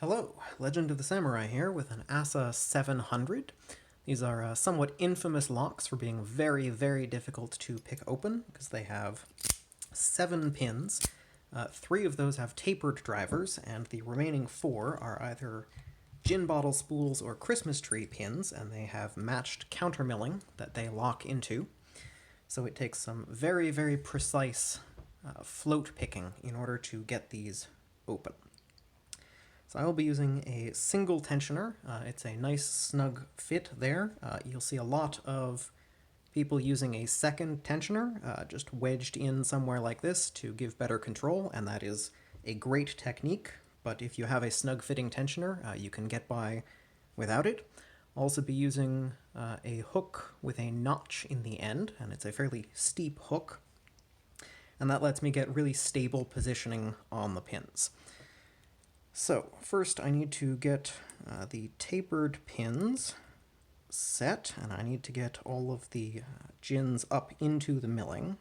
Hello, Legend of the Samurai here with an Assa 700. These are somewhat infamous locks for being very, very difficult to pick open because they have 7 pins. 3 of those have tapered drivers, and the remaining 4 are either gin bottle spools or Christmas tree pins, and they have matched countermilling that they lock into. So it takes some very, very precise float picking in order to get these open. So I will be using a single tensioner. It's a nice snug fit there. You'll see a lot of people using a second tensioner, just wedged in somewhere like this to give better control, and that is a great technique, but if you have a snug fitting tensioner, you can get by without it. I'll also be using a hook with a notch in the end, and it's a fairly steep hook, and that lets me get really stable positioning on the pins. So first I need to get the tapered pins set, and I need to get all of the gins up into the milling.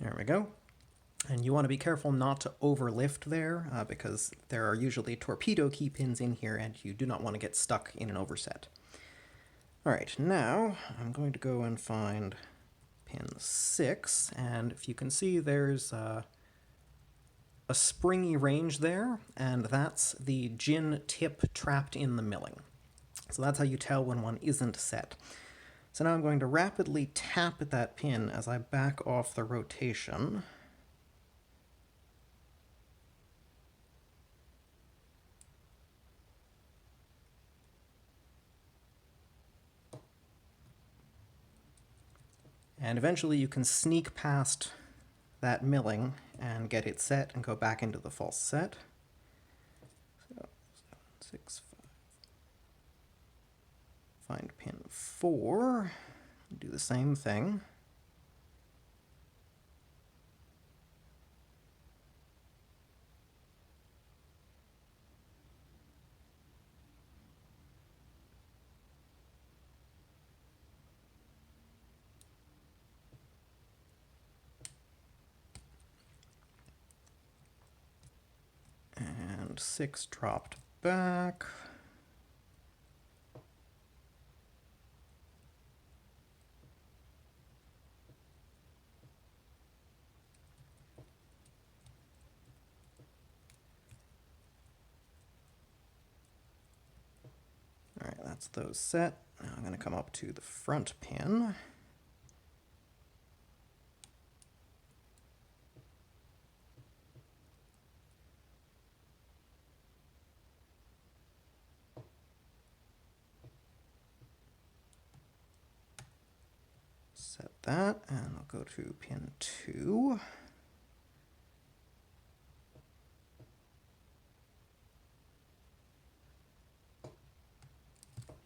There we go. And you want to be careful not to overlift there, because there are usually torpedo key pins in here and you do not want to get stuck in an overset. Alright, now I'm going to go and find pin 6, and if you can see there's a springy range there, and that's the gin tip trapped in the milling. So that's how you tell when one isn't set. So now I'm going to rapidly tap at that pin as I back off the rotation. And eventually you can sneak past that milling and get it set and go back into the false set. So 7, 6, 5. Find pin 4. Do the same thing. And 6 dropped back. Alright, that's those set. Now I'm going to come up to the front pin. Set that, and I'll go to pin 2.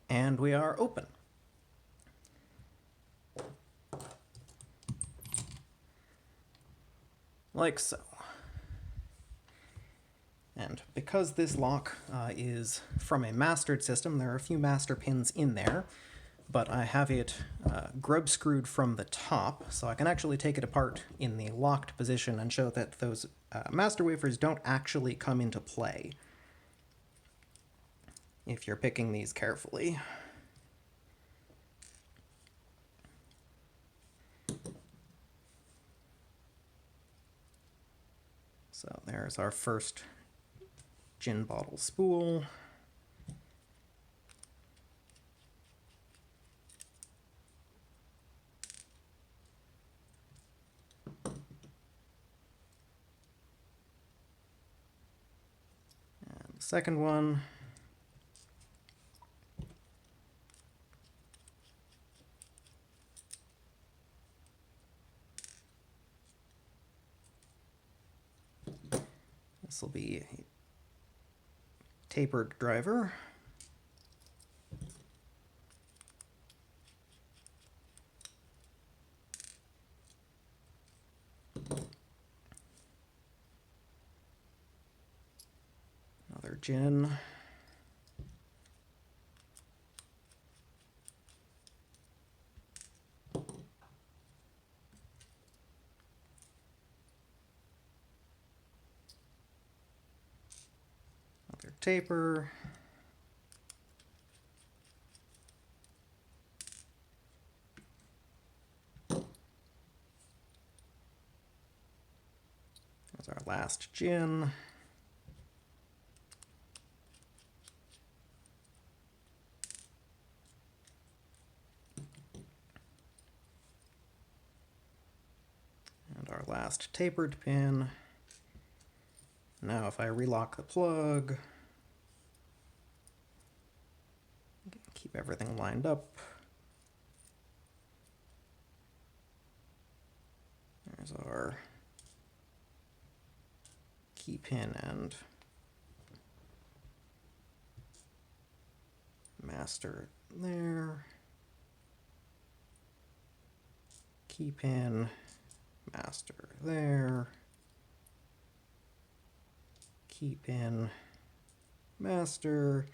And we are open. Like so. And because this lock is from a mastered system, there are a few master pins in there, but I have it grub screwed from the top, so I can actually take it apart in the locked position and show that those master wafers don't actually come into play if you're picking these carefully. So there's our first gin bottle spool. And the second one. This will be a tapered driver. Another gin. Another taper. There's our last gin. And our last tapered pin. Now if I relock the plug, keep everything lined up. There's our key pin and master there. Key pin, master there. Key pin, master.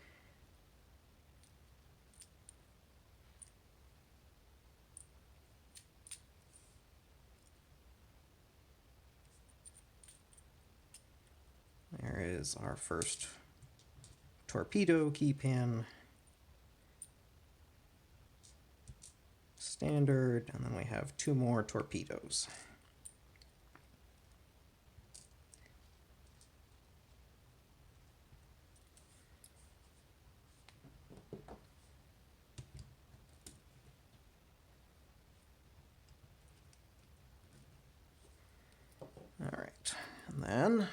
There is our first torpedo key pin, standard, and then we have two more torpedoes. All right, and then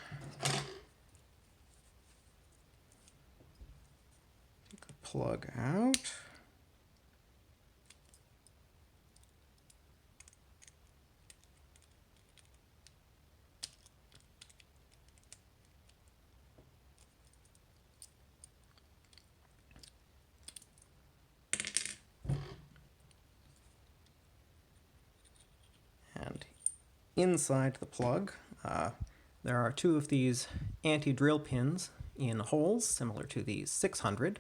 take the plug out. And inside the plug, there are two of these anti-drill pins in holes, similar to the 600.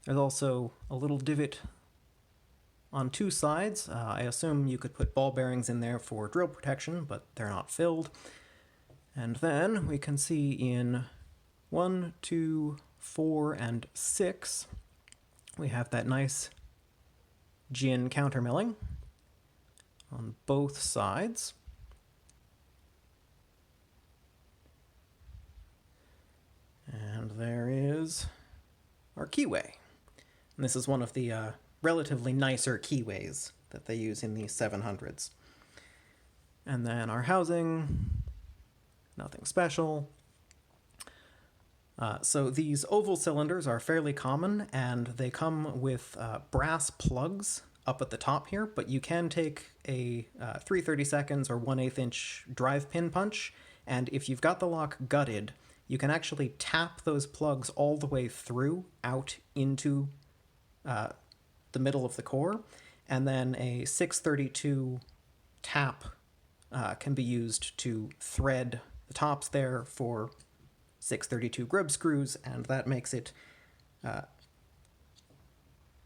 There's also a little divot on two sides. I assume you could put ball bearings in there for drill protection, but they're not filled. And then we can see in 1, 2, 4, and 6, we have that nice gin countermilling on both sides. And there is our keyway. And this is one of the relatively nicer keyways that they use in the 700s. And then our housing, nothing special. So these oval cylinders are fairly common, and they come with brass plugs up at the top here, but you can take a 3/32 or 1/8 inch drive pin punch, and if you've got the lock gutted, you can actually tap those plugs all the way through out into the middle of the core, and then a 632 tap can be used to thread the tops there for 632 grub screws, and that makes it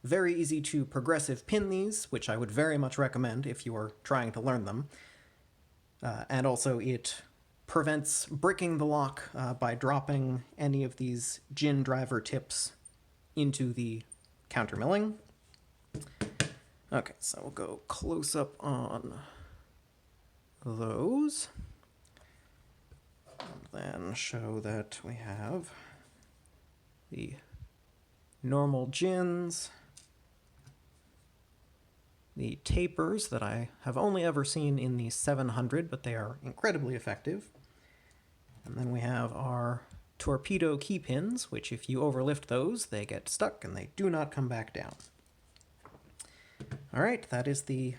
very easy to progressive pin these, which I would very much recommend if you are trying to learn them. And also it prevents bricking the lock by dropping any of these gin driver tips into the countermilling. Okay, so we'll go close up on those. And then show that we have the normal gins, the tapers that I have only ever seen in the 700, but they are incredibly effective. And then we have our torpedo key pins, which if you overlift those, they get stuck and they do not come back down. All right, that is the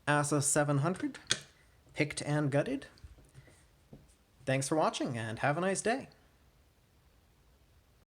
Assa 700, picked and gutted. Thanks for watching, and have a nice day.